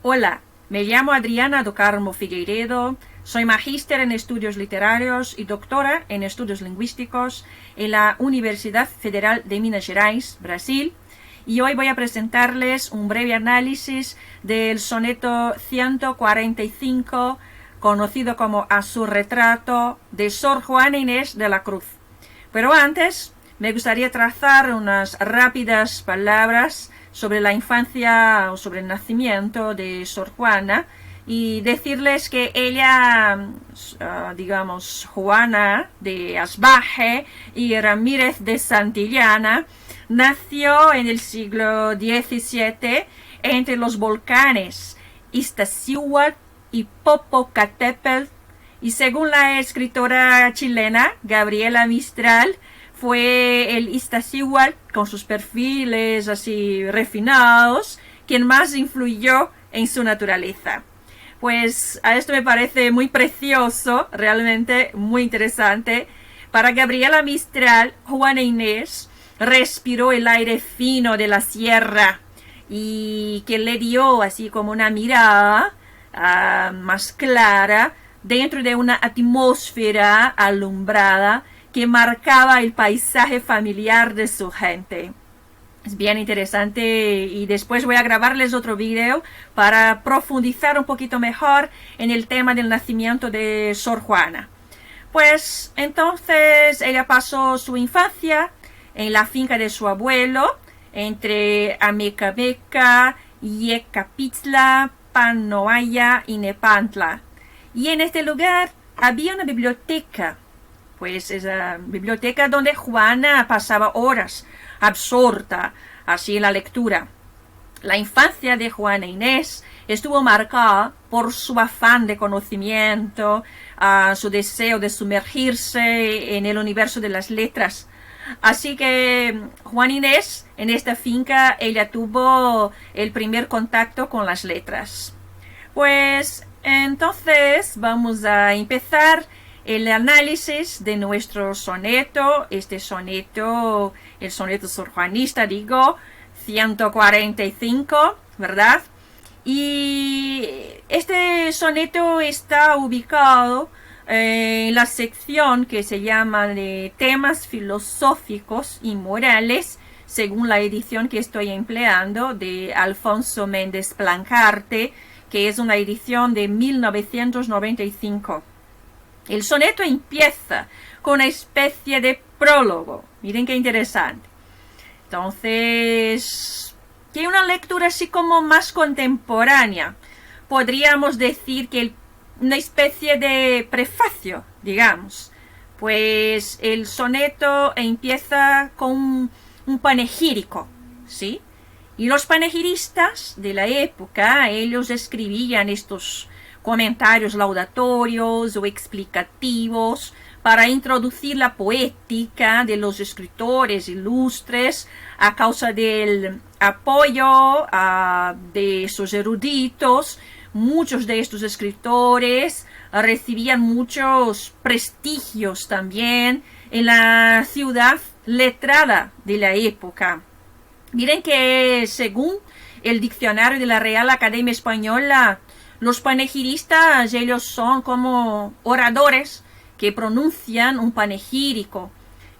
Hola, me llamo Adriana do Carmo Figueiredo, soy magíster en estudios literarios y doctora en estudios lingüísticos en la Universidad Federal de Minas Gerais, Brasil, y hoy voy a presentarles un breve análisis del soneto 145, conocido como A su retrato, de Sor Juana Inés de la Cruz. Pero antes, me gustaría trazar unas rápidas palabras sobre la infancia o sobre el nacimiento de Sor Juana y decirles que ella, Juana de Asbaje y Ramírez de Santillana, nació en el siglo XVII entre los volcanes Iztaccíhuatl y Popocatépetl, y según la escritora chilena Gabriela Mistral, fue el Iztaccíhuatl, con sus perfiles así refinados, quien más influyó en su naturaleza. Pues a esto me parece muy precioso, realmente muy interesante. Para Gabriela Mistral, Juana Inés respiró el aire fino de la sierra y que le dio así como una mirada más clara dentro de una atmósfera alumbrada que marcaba el paisaje familiar de su gente. Es bien interesante y después voy a grabarles otro video para profundizar un poquito mejor en el tema del nacimiento de Sor Juana. Pues entonces ella pasó su infancia en la finca de su abuelo, entre Amecameca, Yecapixtla, Panoaya y Nepantla. Y en este lugar había una biblioteca, pues esa biblioteca donde Juana pasaba horas absorta así en la lectura. La infancia de Juana Inés estuvo marcada por su afán de conocimiento, su deseo de sumergirse en el universo de las letras. Así que Juana Inés, en esta finca, ella tuvo el primer contacto con las letras. Pues entonces vamos a empezar el análisis de nuestro soneto, el soneto sorjuanista, 145, ¿verdad? Y este soneto está ubicado en la sección que se llama de temas filosóficos y morales, según la edición que estoy empleando de Alfonso Méndez Plancarte, que es una edición de 1995. El soneto empieza con una especie de prólogo. Miren qué interesante. Entonces, tiene una lectura así como más contemporánea. Podríamos decir que una especie de prefacio, digamos. Pues el soneto empieza con un panegírico, ¿sí? Y los panegiristas de la época, ellos escribían estos comentarios laudatorios o explicativos para introducir la poética de los escritores ilustres a causa del apoyo de esos eruditos. Muchos de estos escritores recibían muchos prestigios también en la ciudad letrada de la época. Miren que según el diccionario de la Real Academia Española, los panegiristas, ellos son como oradores que pronuncian un panegírico,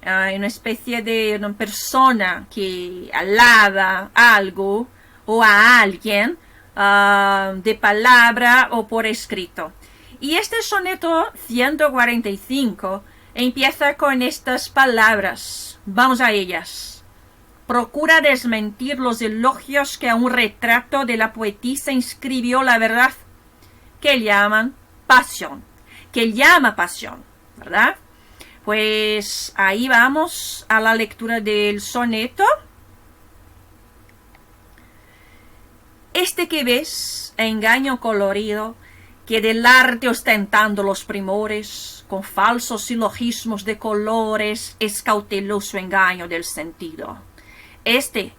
una especie de una persona que alaba algo o a alguien de palabra o por escrito. Y este soneto 145 empieza con estas palabras. Vamos a ellas. Procura desmentir los elogios que a un retrato de la poetisa inscribió la verdad, que llama pasión, ¿verdad? Pues ahí vamos a la lectura del soneto. Este que ves, engaño colorido, que del arte ostentando los primores, con falsos silogismos de colores, es cauteloso engaño del sentido. Este,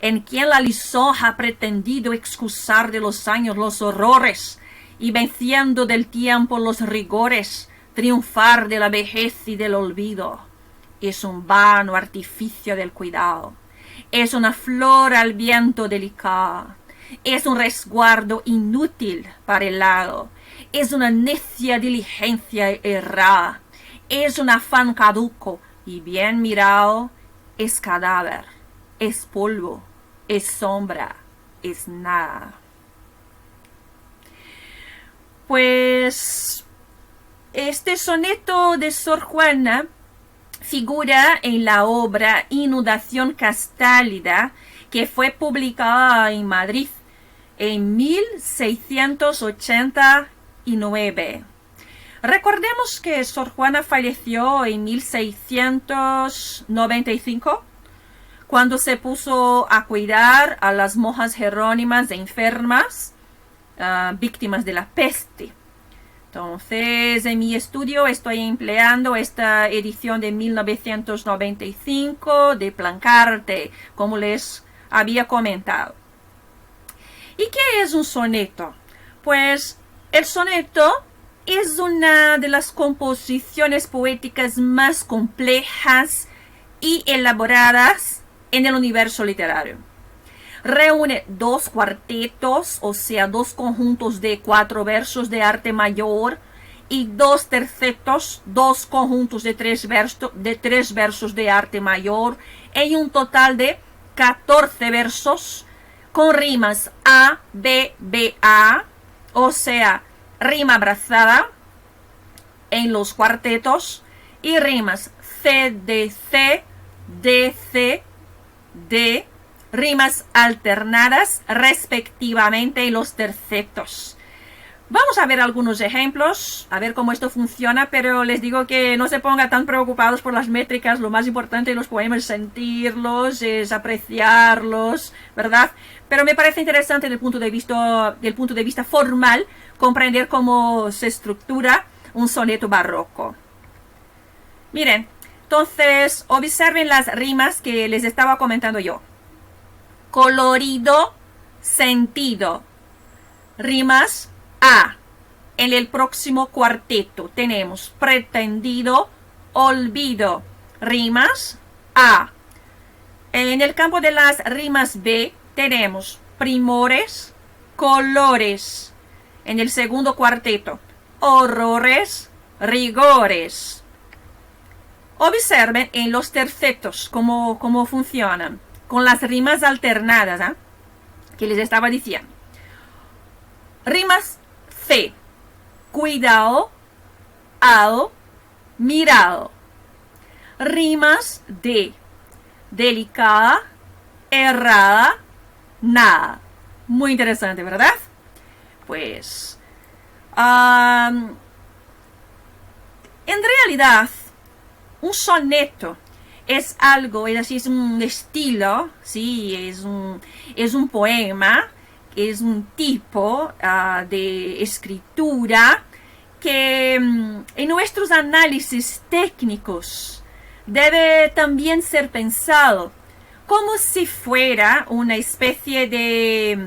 en quien la lisonja ha pretendido excusar de los años los horrores, y venciendo del tiempo los rigores, triunfar de la vejez y del olvido. Es un vano artificio del cuidado, es una flor al viento delicada, es un resguardo inútil para el lago, es una necia diligencia errada, es un afán caduco y bien mirado, es cadáver, es polvo, es sombra, es nada. Pues este soneto de Sor Juana figura en la obra Inundación Castálida, que fue publicada en Madrid en 1689. Recordemos que Sor Juana falleció en 1695, cuando se puso a cuidar a las monjas jerónimas enfermas, víctimas de la peste. Entonces, en mi estudio estoy empleando esta edición de 1995 de Plancarte, como les había comentado. ¿Y qué es un soneto? Pues el soneto es una de las composiciones poéticas más complejas y elaboradas en el universo literario. Reúne dos cuartetos, o sea, dos conjuntos de 4 versos de arte mayor, y 2 tercetos, 2 conjuntos de 3 versos de arte mayor, en un total de 14 versos, con rimas A, B, B, A, o sea, rima abrazada en los cuartetos, y rimas C, D, C, D, C, D, rimas alternadas respectivamente en los tercetos. Vamos a ver algunos ejemplos, a ver cómo esto funciona, pero les digo que no se pongan tan preocupados por las métricas. Lo más importante en los poemas es sentirlos, es apreciarlos, ¿verdad? Pero me parece interesante desde el punto de vista formal comprender cómo se estructura un soneto barroco. Miren, entonces observen las rimas que les estaba comentando yo. Colorido, sentido. Rimas A. En el próximo cuarteto tenemos pretendido, olvido. Rimas A. En el campo de las rimas B tenemos primores, colores. En el segundo cuarteto, horrores, rigores. Observen en los tercetos cómo funcionan, con las rimas alternadas, que les estaba diciendo. Rimas C. Cuidado, ao, mirado. Rimas D. Delicada, errada, nada. Muy interesante, ¿verdad? Pues, en realidad, un soneto es algo, es decir, es un estilo, ¿sí? Es un poema, es un tipo de escritura que en nuestros análisis técnicos debe también ser pensado como si fuera una especie de,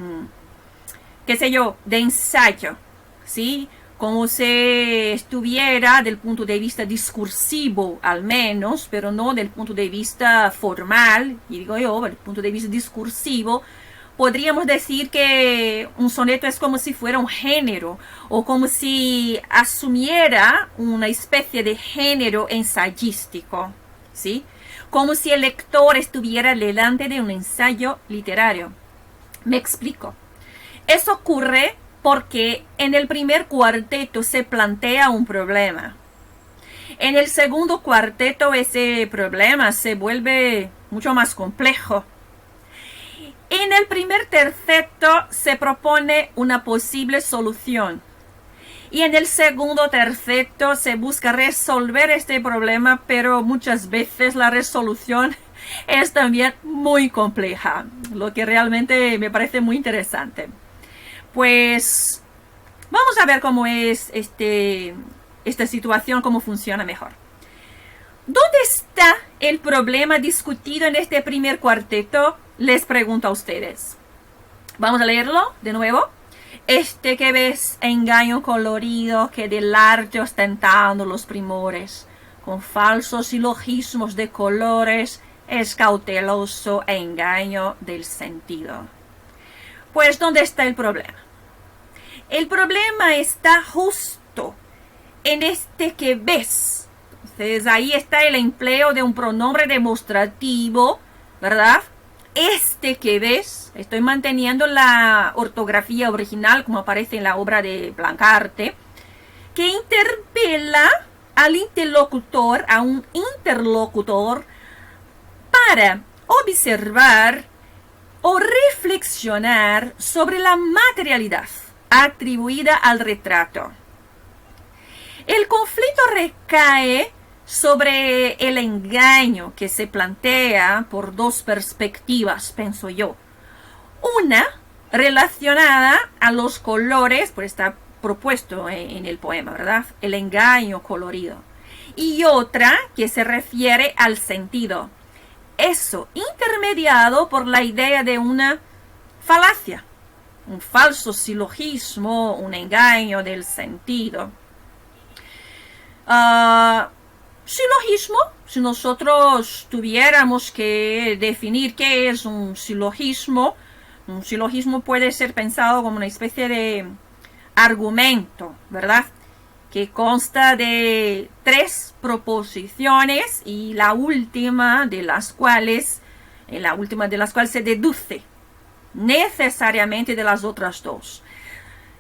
qué sé yo, de ensayo, ¿sí? Como si estuviera del punto de vista discursivo al menos, pero no del punto de vista formal, y digo yo, del punto de vista discursivo, podríamos decir que un soneto es como si fuera un género, o como si asumiera una especie de género ensayístico, ¿sí? Como si el lector estuviera delante de un ensayo literario. Me explico. Eso ocurre porque en el primer cuarteto se plantea un problema. En el segundo cuarteto ese problema se vuelve mucho más complejo. En el primer terceto se propone una posible solución. Y en el segundo terceto se busca resolver este problema, pero muchas veces la resolución es también muy compleja, lo que realmente me parece muy interesante. Pues vamos a ver cómo es esta situación, cómo funciona mejor. ¿Dónde está el problema discutido en este primer cuarteto? Les pregunto a ustedes. Vamos a leerlo de nuevo. Este que ves, engaño colorido que del arte ostentando los primores, con falsos silogismos de colores, es cauteloso engaño del sentido. Pues, ¿dónde está el problema? El problema está justo en este que ves. Entonces, ahí está el empleo de un pronombre demostrativo, ¿verdad? Este que ves, estoy manteniendo la ortografía original como aparece en la obra de Blancarte, que interpela al interlocutor, a un interlocutor, para observar o reflexionar sobre la materialidad atribuida al retrato. El conflicto recae sobre el engaño que se plantea por dos perspectivas, pienso yo. Una relacionada a los colores, pues está propuesto en el poema, ¿verdad? El engaño colorido. Y otra que se refiere al sentido. Eso intermediado por la idea de una falacia, un falso silogismo, un engaño del sentido. Silogismo, si nosotros tuviéramos que definir qué es un silogismo puede ser pensado como una especie de argumento, ¿verdad? Que consta de 3 proposiciones y en la última de las cuales se deduce necesariamente de las otras 2.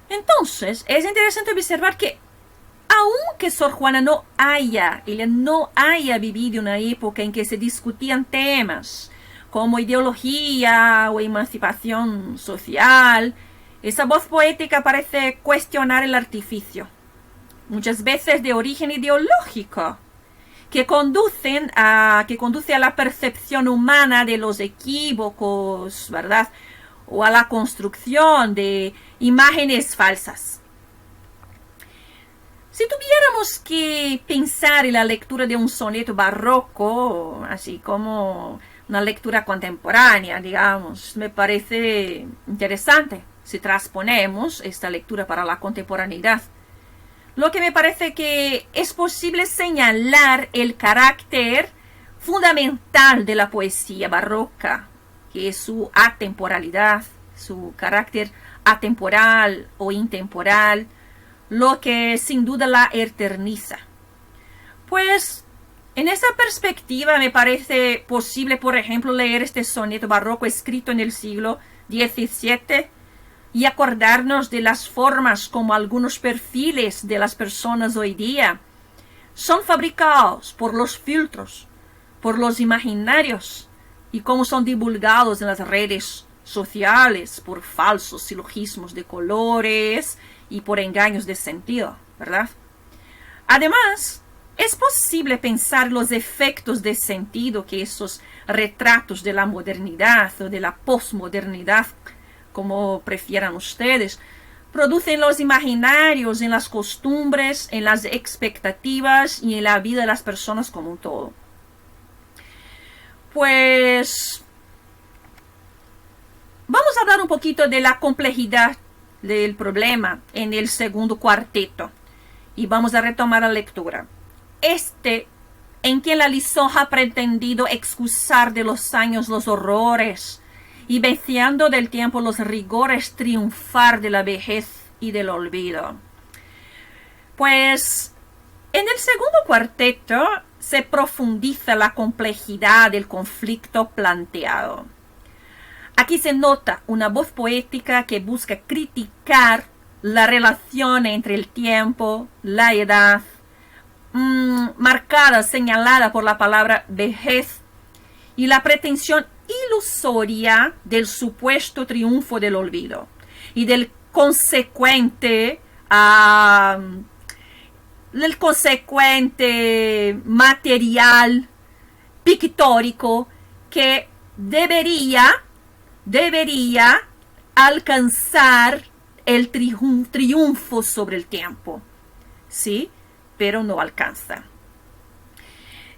Entonces, es interesante observar que aunque Sor Juana no haya vivido una época en que se discutían temas como ideología o emancipación social, esa voz poética parece cuestionar el artificio, muchas veces de origen ideológico, que conduce a la percepción humana de los equívocos, ¿verdad? O a la construcción de imágenes falsas. Si tuviéramos que pensar en la lectura de un soneto barroco, así como una lectura contemporánea, digamos, me parece interesante si transponemos esta lectura para la contemporaneidad. Lo que me parece que es posible señalar el carácter fundamental de la poesía barroca, que es su atemporalidad, su carácter atemporal o intemporal, lo que sin duda la eterniza. Pues en esa perspectiva me parece posible, por ejemplo, leer este soneto barroco escrito en el siglo XVII y acordarnos de las formas como algunos perfiles de las personas hoy día son fabricados por los filtros, por los imaginarios, y cómo son divulgados en las redes sociales por falsos silogismos de colores y por engaños de sentido, ¿verdad? Además, es posible pensar los efectos de sentido que esos retratos de la modernidad o de la posmodernidad, como prefieran ustedes, producen los imaginarios en las costumbres, en las expectativas y en la vida de las personas como un todo. Pues vamos a hablar un poquito de la complejidad del problema en el segundo cuarteto y vamos a retomar la lectura. En quien la lisonja ha pretendido excusar de los años los horrores y venciendo del tiempo los rigores triunfar de la vejez y del olvido. Pues en el segundo cuarteto se profundiza la complejidad del conflicto planteado. Aquí se nota una voz poética que busca criticar la relación entre el tiempo, la edad, marcada, señalada por la palabra vejez, y la pretensión ilusoria del supuesto triunfo del olvido y del consecuente material pictórico que debería alcanzar el triunfo sobre el tiempo, ¿sí? Pero no alcanza.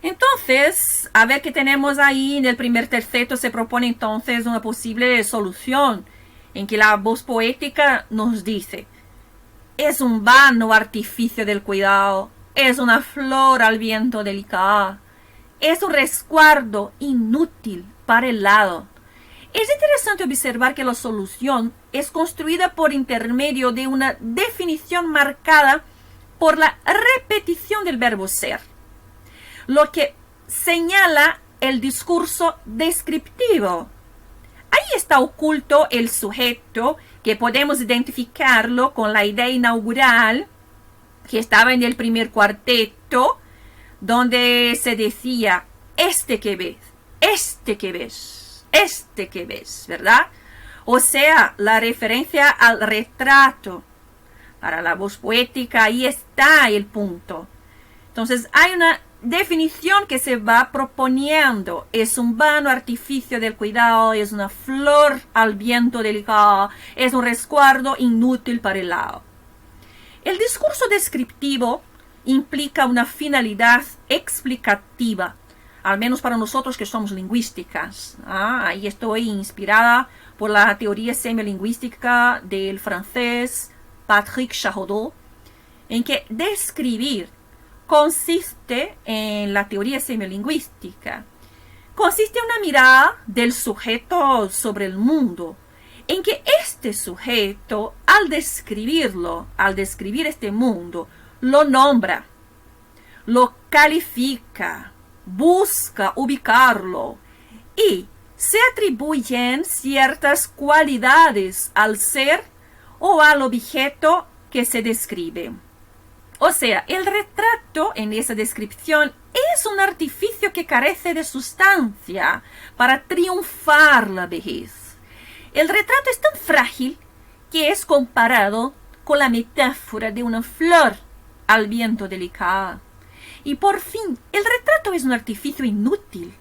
Entonces, a ver qué tenemos ahí en el primer terceto. Se propone entonces una posible solución en que la voz poética nos dice: es un vano artificio del cuidado, es una flor al viento delicada, es un resguardo inútil para el lado, Es interesante observar que la solución es construida por intermedio de una definición marcada por la repetición del verbo ser, lo que señala el discurso descriptivo. Ahí está oculto el sujeto, que podemos identificarlo con la idea inaugural que estaba en el primer cuarteto, donde se decía, este que ves, este que ves, este que ves, ¿verdad? O sea, la referencia al retrato. Para la voz poética, ahí está el punto. Entonces, hay una definición que se va proponiendo. Es un vano artificio del cuidado, es una flor al viento delicado, es un resguardo inútil para el lado. El discurso descriptivo implica una finalidad explicativa, al menos para nosotros que somos lingüísticas. Ahí estoy inspirada por la teoría semilingüística del francés Patrick Chaudot, en que describir consiste en la teoría semilingüística. Consiste en una mirada del sujeto sobre el mundo, en que este sujeto, al describirlo, al describir este mundo, lo nombra, lo califica, busca ubicarlo y se atribuyen ciertas cualidades al ser o al objeto que se describe. O sea, el retrato en esa descripción es un artificio que carece de sustancia para triunfar la vejez. El retrato es tan frágil que es comparado con la metáfora de una flor al viento delicado. Y por fin, el retrato es un artificio inútil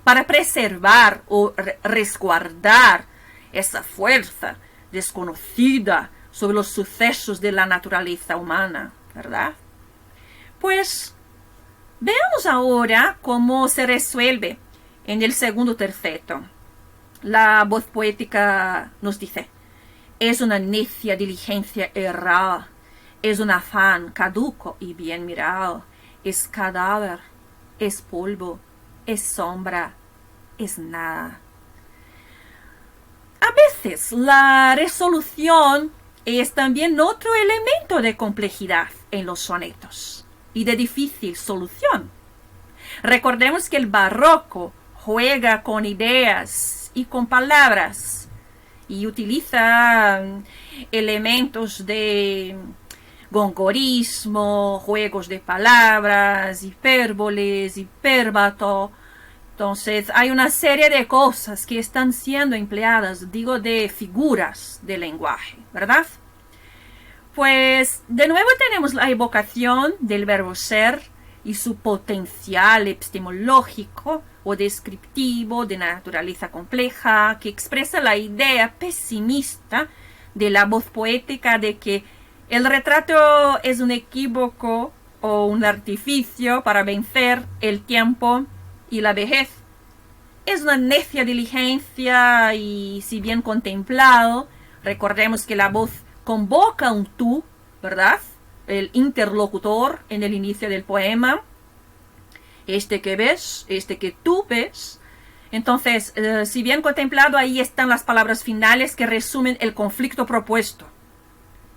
para preservar o resguardar esa fuerza desconocida sobre los sucesos de la naturaleza humana, ¿verdad? Pues veamos ahora cómo se resuelve en el segundo terceto. La voz poética nos dice, es una necia diligencia errada, es un afán caduco y bien mirado, es cadáver, es polvo, es sombra, es nada. A veces la resolución es también otro elemento de complejidad en los sonetos y de difícil solución. Recordemos que el barroco juega con ideas y con palabras y utiliza elementos de gongorismo, juegos de palabras, hipérboles, hipérbato. Entonces hay una serie de cosas que están siendo empleadas, digo, de figuras de lenguaje, ¿verdad? Pues de nuevo tenemos la evocación del verbo ser y su potencial epistemológico o descriptivo de naturaleza compleja, que expresa la idea pesimista de la voz poética de que el retrato es un equívoco o un artificio para vencer el tiempo y la vejez. Es una necia diligencia y, si bien contemplado, recordemos que la voz convoca un tú, ¿verdad? El interlocutor en el inicio del poema. Este que ves, este que tú ves. Entonces, si bien contemplado, ahí están las palabras finales que resumen el conflicto propuesto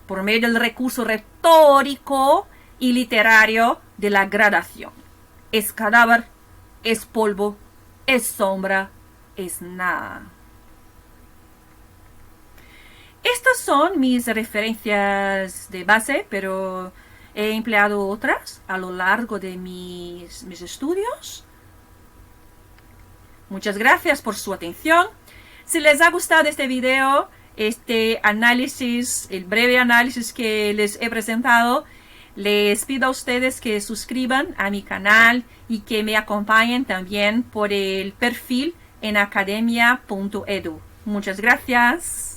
por medio del recurso retórico y literario de la gradación. Es cadáver, es polvo, es sombra, es nada. Estas son mis referencias de base, pero he empleado otras a lo largo de mis estudios. Muchas gracias por su atención. Si les ha gustado este video, este análisis, el breve análisis que les he presentado, les pido a ustedes que suscriban a mi canal y que me acompañen también por el perfil en academia.edu. Muchas gracias.